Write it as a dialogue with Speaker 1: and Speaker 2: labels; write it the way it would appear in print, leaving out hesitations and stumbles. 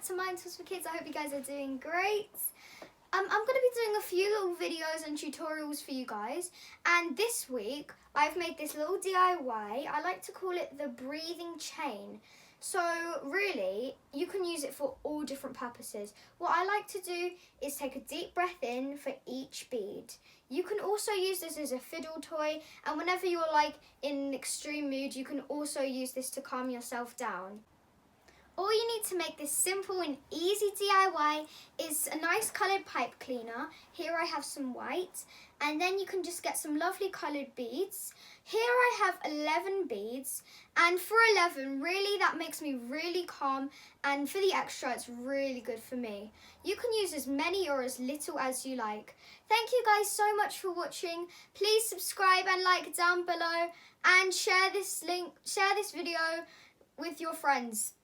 Speaker 1: back to Mind Tools for Kids. I hope you guys are doing great. I'm going to be doing a few little videos and tutorials for you guys, and this week I've made this little DIY. I like to call it the breathing chain. So really, you can use it for all different purposes. What I like to do is take a deep breath in for each bead. You can also use this as a fiddle toy, and whenever you're like in an extreme mood, you can also use this to calm yourself down. All you need to make this simple and easy DIY is a nice coloured pipe cleaner. Here I have some white, and then you can just get some lovely coloured beads. Here I have 11 beads, and for 11, really that makes me really calm, and for the extra it's really good for me. You can use as many or as little as you like. Thank you guys so much for watching. Please subscribe and like down below, and share this video with your friends.